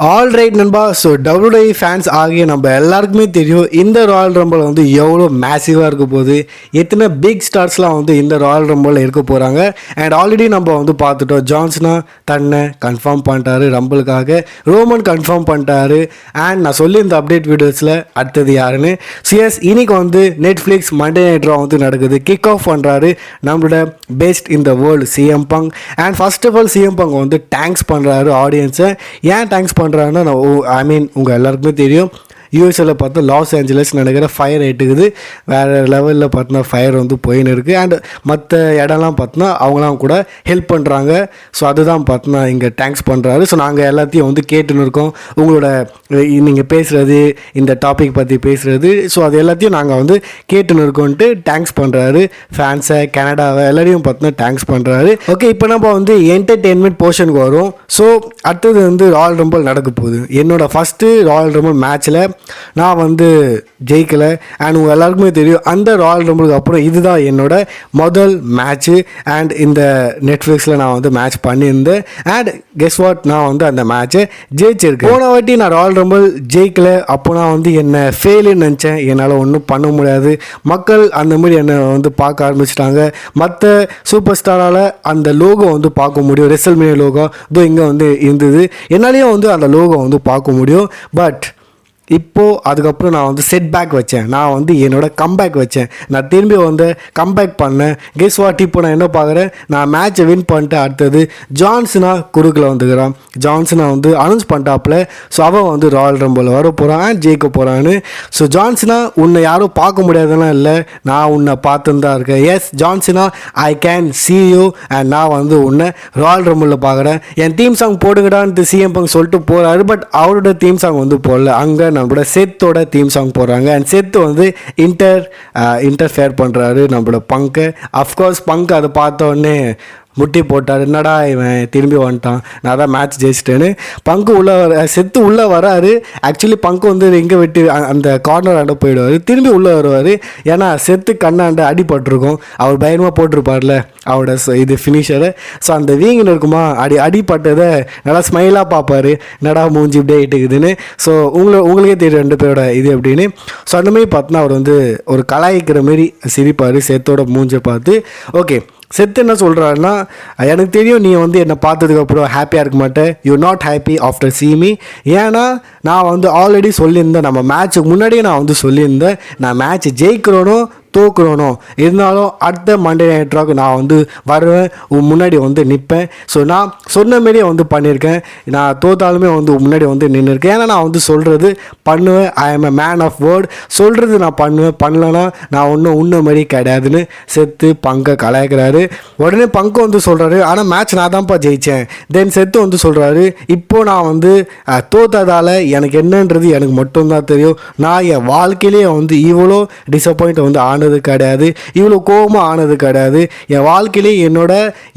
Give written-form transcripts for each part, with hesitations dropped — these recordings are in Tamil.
ஆல் ரைட் நண்பா. ஸோ WWE ஃபேன்ஸ் ஆகிய நம்ம எல்லாருக்குமே தெரியும் இந்த ராயல் ரம்பிள் வந்து எவ்வளோ மேசிவாக இருக்க போகுது, எத்தனை பிக் ஸ்டார்ஸ்லாம் வந்து இந்த ராயல் ரம்பிள் இருக்க போகிறாங்க. அண்ட் ஆல்ரெடி நம்ம வந்து பார்த்துட்டோம், ஜான்சனா தன்னை கன்ஃபார்ம் பண்ணிட்டாரு ரம்பிளுக்காக, ரோமன் கன்ஃபார்ம் பண்ணிட்டாரு. அண்ட் நான் சொல்லி இந்த அப்டேட் வீடியோஸில் அடுத்தது யாருன்னு சிஎஸ் இன்னைக்கு வந்து நெட்ஃப்ளிக்ஸ் மண்டே நைட் ரா வந்து நடக்குது, கிக் ஆஃப் பண்ணுறாரு நம்மளோட பெஸ்ட் இந்த world CM Punk. And first of all CM Punk வந்து தேங்க்ஸ் பண்ணுறாரு ஆடியன்ஸை. ஏன் தேங்க்ஸ் பண்ணுறாங்கன்னா, ஐ மீன் உங்கள் எல்லாருக்குமே தெரியும், யூஎஸ்ஏல பார்த்தா லாஸ் ஏஞ்சலஸ் நடக்கிற ஃபயர் எட்டுக்குது, வேறு லெவலில் பார்த்தோன்னா ஃபயர் வந்து போயின்னு இருக்குது. அண்ட் மற்ற இடம்லாம் பார்த்தோன்னா அவங்களாம் கூட ஹெல்ப் பண்ணுறாங்க. ஸோ அதுதான் பார்த்தோன்னா இங்கே தேங்க்ஸ் பண்ணுறாரு. ஸோ நாங்கள் எல்லாத்தையும் வந்து கேட்டுன்னு இருக்கோம், உங்களோட நீங்கள் பேசுகிறது, இந்த டாபிக் பற்றி பேசுகிறது, ஸோ அது எல்லாத்தையும் நாங்கள் வந்து கேட்டுன்னு இருக்கோன்ட்டு தேங்க்ஸ் பண்ணுறாரு. ஃபேன்ஸை, கனடாவை எல்லாரையும் பார்த்தோன்னா தேங்க்ஸ் பண்ணுறாரு. ஓகே, இப்போ நம்ம வந்து என்டர்டெயின்மெண்ட் போர்ஷனுக்கு வரும். ஸோ அடுத்தது வந்து ராயல் ரம்பிள் நடக்க போகுது. என்னோடய ஃபஸ்ட்டு ராயல் ரம்பிள் மேட்ச்சில் நான் வந்து ஜெயிக்கலை. அண்ட் உங்கள் எல்லாருக்குமே தெரியும், அந்த ராயல் ரம்பிளுக்கு அப்புறம் இதுதான் என்னோட முதல் மேட்ச்சு. அண்ட் இந்த நெட்ஃப்ளிக்ஸில் நான் வந்து மேட்ச் பண்ணியிருந்தேன். அண்ட் கெஸ் வாட், நான் வந்து அந்த மேட்ச்சை ஜெயிச்சிருக்கேன். போன வாட்டி நான் ராயல் ரம்பிள் ஜெயிக்கலை, அப்போ நான் வந்து என்னை ஃபெயிலுன்னு நினச்சேன். என்னால் ஒன்றும் பண்ண முடியாது, மக்கள் அந்த மாதிரி என்னை வந்து பார்க்க ஆரம்பிச்சிட்டாங்க. மற்ற சூப்பர் ஸ்டாரால் அந்த லோகோ வந்து பார்க்க முடியும், ரெசல்மேனியா லோகோ இதோ இங்கே வந்து இருந்தது, என்னாலேயும் வந்து அந்த லோகோ வந்து பார்க்க முடியும். பட் இப்போது அதுக்கப்புறம் நான் வந்து செட் பேக் வச்சேன், நான் வந்து என்னோட கம்பேக் வச்சேன், நான் திரும்பி வந்து கம்பேக் பண்ணேன். கெஸ் வாட், இப்போ நான் என்ன பார்க்குறேன், நான் மேட்சை வின் பண்ணிட்டு அடுத்தது ஜான்சனா குறுக்கில் வந்துக்கிறான். ஜான்சனா வந்து அனௌன்ஸ் பண்ணிட்டாப்புல, ஸோ அவன் வந்து ராயல் ரம்பிள் வர போகிறான், ஜெயிக்க போகிறான்னு. ஸோ ஜான்சனா, உன்னை யாரும் பார்க்க முடியாதுன்னா இல்லை, நான் உன்னை பார்த்துன்னு தான் இருக்கேன். Yes John Cena, I can see you, and நான் வந்து உன்னை ராயல் ரம்பிளில் பார்க்குறேன். என் தீம் சாங் போடுங்கடான்ட்டு சிஎம் பங்க் சொல்லிட்டு போகிறாரு. பட் அவரோட தீம் சாங் வந்து போடல, அங்கே நம்மளோட செத்தோட தீம் சாங் போடுறாங்க. அண்ட் செத்து வந்து இன்டர்ஃபேர் பண்ணுறாரு நம்மளோட பங்கு. அஃப்கோர்ஸ் பங்க் அதை பார்த்த உடனே முட்டி போட்டார், என்னடா இவன் திரும்பி வந்துட்டான், நான் தான் மேட்ச் ஜெயிச்சிட்டேன்னு. பங்கு உள்ளே செத்து உள்ளே வராரு. ஆக்சுவலி பங்கு வந்து இங்கே விட்டு அந்த கார்னர் ஆண்ட போயிடுவார், திரும்பி உள்ளே வருவார். ஏன்னா செத்து கண்ணாண்ட அடிபட்டிருக்கும், அவர் பயமாக போட்டிருப்பார்ல அவரோட இது ஃபினிஷரு. ஸோ அந்த வீங்கின்னு இருக்குமா, அடிப்பட்டதை நல்லா ஸ்மைலாக பார்ப்பார், என்னடா மூஞ்சி இப்படியே இட்டுக்குதுன்னு. ஸோ உங்களுக்கே தெரியும் ரெண்டு பேரோட இது எப்படின்னு. ஸோ அந்த மாதிரி பார்த்தோன்னா அவர் வந்து ஒரு கலாய்க்கிற மாரி சிரிப்பார் செத்தோட மூஞ்சை பார்த்து. ஓகே, செத்து என்ன சொல்கிறாருன்னா, எனக்கு தெரியும் நீ வந்து என்னை பார்த்ததுக்கப்புறம் ஹாப்பியாக இருக்க மாட்டேன், you not happy after see me. ஏன்னா நான் வந்து ஆல்ரெடி சொல்லியிருந்தேன், நம்ம மேட்ச்சுக்கு முன்னாடியே நான் வந்து சொல்லியிருந்தேன், நான் மேட்ச் ஜெயிக்கிறோனோ தோக்குறோனோ இருந்தாலும் அடுத்த மண்டே நைட் ராக்கு நான் வந்து வருவேன், முன்னாடி வந்து நிற்பேன். ஸோ நான் சொன்ன மாரியே வந்து பண்ணியிருக்கேன், நான் தோத்தாலுமே வந்து முன்னாடி வந்து நின்றுருக்கேன். ஏன்னா நான் வந்து சொல்கிறது பண்ணுவேன், I am a man of word, சொல்கிறது நான் பண்ணுவேன், பண்ணலன்னா நான் ஒன்றும் உன்ன மாதிரி கிடையாதுன்னு செத்து பங்கை கலாய்க்கிறாரு. உடனே பங்கு வந்து சொல்கிறாரு, ஆனால் மேட்ச் நான் தான்ப்பா ஜெயித்தேன். தென் செத்து வந்து சொல்கிறாரு, இப்போது நான் வந்து தோத்ததால் எனக்கு என்னன்றது எனக்கு மட்டும்தான் தெரியும், நான் என் வாழ்க்கையிலேயே வந்து இவ்வளோ டிசப்பாயிண்ட் வந்து ஆனது கிடையாது, இவ்வளோ கோபமாக ஆனது கிடையாது. என் வாழ்க்கையிலே என்னோட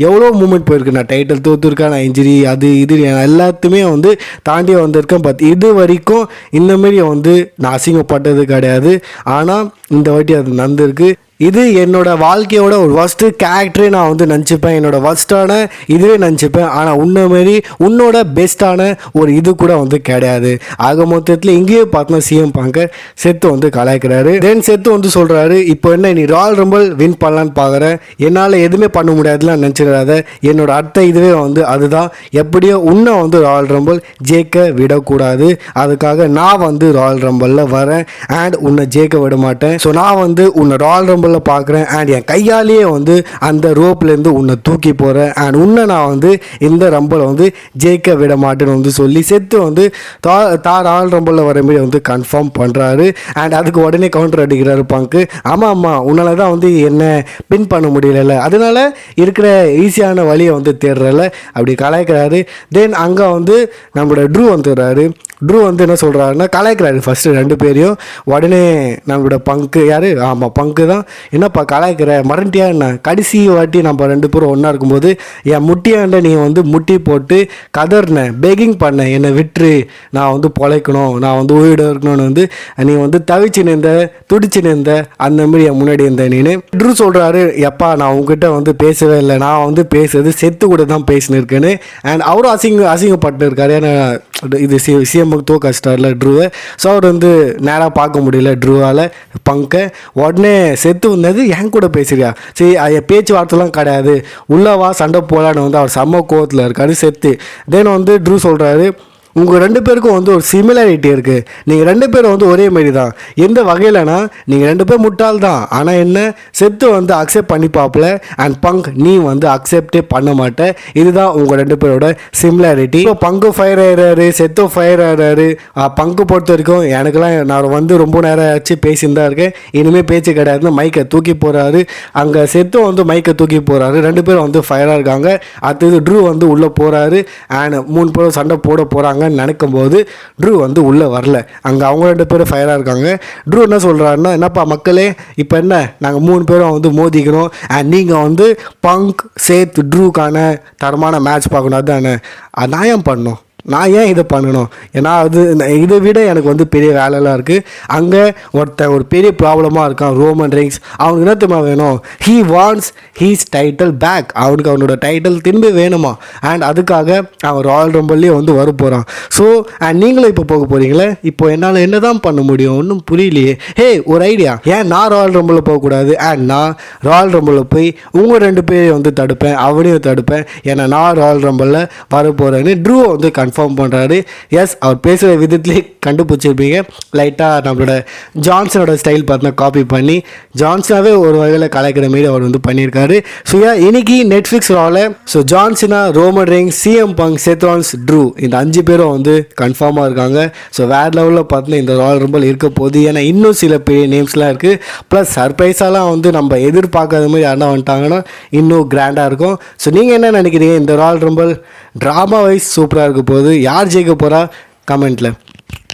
எவ்வளோ மூமெண்ட் போயிருக்கு, நான் டைட்டில் தோற்றுருக்கேன், நான் இன்ஜுரி அது இது எல்லாத்தையுமே வந்து தாண்டி வந்திருக்கேன். பட் இது வரைக்கும் இந்தமாரி வந்து நான் அசிங்கப்பட்டது கிடையாது. ஆனால் இந்த வாட்டி அது நடந்திருக்கு. இது என்னோட வாழ்க்கையோட ஒரு ஃபஸ்ட்டு கேரக்டரே நான் வந்து நினச்சிப்பேன், என்னோடய ஃபஸ்ட்டான இதுவே நினச்சிப்பேன். ஆனால் உன்னமாரி உன்னோட பெஸ்ட்டான ஒரு இது கூட வந்து கிடையாது. ஆக மொத்தத்தில் இங்கேயே பார்த்தோன்னா சிஎம் பங்க செத்து வந்து கலாய்க்கிறாரு. தென் செத்து வந்து சொல்கிறாரு, இப்போ என்ன நீ ராயல் ரம்பிள் வின் பண்ணலான்னு பார்க்குறேன், என்னால் எதுவுமே பண்ண முடியாதுலாம் நினச்சிடாத, என்னோட அடுத்த இதுவே வந்து அதுதான், எப்படியோ உன்னை வந்து ராயல் ரம்பிள் ஜெயிக்க விடக்கூடாது, அதுக்காக நான் வந்து ராயல் ரம்பிளில் வரேன் அண்ட் உன்னை ஜெயிக்க விட மாட்டேன். ஸோ நான் வந்து உன்னை ராயல் ரம்பிள் பார்க்குறேன் அண்ட் என் கையாலேயே வந்து அந்த ரோப்லேருந்து உன்னை தூக்கி போகிறேன் அண்ட் உன்னை நான் வந்து இந்த ரம்பிளை வந்து ஜெயிக்க விட மாட்டேன்னு வந்து சொல்லி செத்து வந்து ராயல் ரம்பிளில் வர மாதிரி வந்து கன்ஃபார்ம் பண்ணுறாரு. அண்ட் அதுக்கு உடனே கவுண்டர் அடிக்கிறாரு பங்கு, ஆமாம் உன்னால தான் வந்து என்ன பின் பண்ண முடியல, அதனால இருக்கிற ஈஸியான வழியை வந்து தேடுறல அப்படி கலாய்க்கிறாரு. தென் அங்கே வந்து நம்மளோட ட்ரூ வந்துடுறாரு. ட்ரூ வந்து என்ன சொல்கிறாருன்னா, கலாய்க்கிறாரு ஃபஸ்ட்டு ரெண்டு பேரையும். உடனே நம்மளோட பங்கு யார், ஆமாம் பங்கு தான், என்னப்பா கலாய்க்கிற மறண்டியா என்ன, கடைசி வாட்டி நம்ம ரெண்டு பேரும் ஒன்றா இருக்கும்போது என் முட்டியாண்ட நீ வந்து முட்டி போட்டு கதர்னேன், பெக்கிங் பண்ணேன், என்னை விட்டுரு, நான் வந்து பொழைக்கணும், நான் வந்து உயிரோட இருக்கணும்னு வந்து நீ வந்து தவிச்சு நின்ற துடிச்சு நின்ற அந்த மாதிரி என் முன்னாடி இருந்த நீனு. ட்ரூ சொல்கிறாரு, எப்பா நான் உங்ககிட்ட வந்து பேசவே இல்லை, நான் வந்து பேசுறது செத்து கூட தான் பேசினிருக்கேன்னு. அண்ட் அவரும் அசிங்கப்பட்டு இருக்காரு. ஏன்னா இது சிஎம்முக்கு தோக்க வச்சிட்டார்ல ட்ரூவை. ஸோ அவர் வந்து நேராக பார்க்க முடியல ட்ரூவால் பங்கை. உடனே செத்து வந்தது என் கூட பேசுறியா, சரி அது பேச்சுவார்த்தைலாம் கிடையாது, உள்ளவா சண்டை போகலான்னு வந்து அவர் செம்ம கோவத்தில் இருக்காரு செத்து. தென் வந்து ட்ரூ சொல்கிறாரு, உங்கள் 2 பேருக்கும் வந்து ஒரு சிமிலாரிட்டி இருக்குது, நீங்கள் 2 பேரும் வந்து ஒரே மாரி தான். எந்த வகையிலனா நீங்கள் 2 பேர் முட்டாள் தான், ஆனால் என்ன செத்து வந்து அக்செப்ட் பண்ணி பார்ப்பல, அண்ட் பங்க் நீ வந்து அக்செப்டே பண்ண மாட்டேன். இதுதான் உங்கள் 2 பேரோட சிமிலாரிட்டி. இப்போ பங்கு ஃபயர் ஆகிறாரு, செத்து ஃபயர் ஆகிறாரு. பங்கு பொறுத்த வரைக்கும் எனக்குலாம் நான் வந்து ரொம்ப நேரம் ஆச்சு பேசின்னு தான் இருக்கேன், இனிமேல் பேச்சு கிடையாதுன்னு மைக்கை தூக்கி போகிறாரு. அங்கே செத்து வந்து மைக்கை தூக்கி போகிறாரு. 2 பேரும் வந்து ஃபயராக இருக்காங்க. அடுத்தது ட்ரூ வந்து உள்ளே போகிறாரு அண்ட் 3 பேரும் சண்டை போட போகிறாங்க நினைக்கும் போது ட்ரூ வந்து உள்ளே வரல. அங்கே அவங்க 2 பேரும் ஃபயராக இருக்காங்க. ட்ரூ என்ன சொல்கிறாருன்னா, என்னப்பா மக்களே, இப்போ என்ன நாங்கள் 3 பேரும் வந்து மோதிக்கணும் அண்ட் நீங்கள் வந்து பங்க் சேத் ட்ரூக்கான தரமான மேட்ச் பார்க்கணும், அதுதானே நான் ஏன் பண்ணணும், நான் ஏன் இதை பண்ணணும், ஏன்னா அது இதை விட எனக்கு வந்து பெரிய வேலைலாம் இருக்குது. அங்கே ஒருத்தன் ஒரு பெரிய ப்ராப்ளமாக இருக்கான், ரோமன் ரெயின்ஸ். அவனுக்கு என்ன தெரியுமா வேணும், he wants his title back, அவனுக்கு அவனோட டைட்டில் திரும்பி வேணுமா. அண்ட் அதுக்காக அவன் ராயல் ரம்பிள்லேயே வந்து வர போகிறான். ஸோ அண்ட் நீங்களும் இப்போ போக போகிறீங்களே, இப்போ என்னால் என்ன தான் பண்ண முடியும், ஒன்றும் புரியலையே. ஹே ஒரு ஐடியா, ஏன் நான் ராயல் ரம்பிளில் போகக்கூடாது, அண்ட் நான் ராயல் ரம்பிளில் போய் உங்கள் 2 பேரையும் வந்து தடுப்பேன், அவனையும் தடுப்பேன், ஏன்னா நான் ராயல் ரம்பிளில் வர போகிறேன்னு ட்ரூ வந்து கன்ஃபார்ம் பண்ணுறாரு. எஸ், அவர் பேசுகிற விதத்துலேயே கண்டுபிடிச்சிருப்பீங்க, லைட்டாக நம்மளோட ஜான்சனோட ஸ்டைல் பார்த்தா காப்பி பண்ணி ஜான்சனாவே ஒரு வகையில் கலைக்கிற மாரி அவர் வந்து பண்ணியிருக்காரு. ஸோ இன்னைக்கு நெட்ஃப்ளிக்ஸ் ராவில் so John Cena, Roman Reigns, CM Punk, Seth Rollins, true இந்த 5 பேரும் வந்து கன்ஃபார்மாக இருக்காங்க. ஸோ வேறு லெவலில் பார்த்தீங்கன்னா இந்த ராயல் ரம்பிள் இருக்க போகுது. ஏன்னா இன்னும் சில பெரிய நேம்ஸ்லாம் இருக்குது. ப்ளஸ் சர்ப்ரைஸாலாம் வந்து நம்ம எதிர்பார்க்காத மாதிரி யாருன்னா வந்துட்டாங்கன்னா இன்னும் கிராண்டாக இருக்கும். ஸோ நீங்கள் என்ன நினைக்கிறீங்க, இந்த ராயல் ரம்பிள் ட்ராமா வைஸ் சூப்பராக இருக்க போகுது, யார் ஜெயிக்க போகிறா கமெண்ட்டில்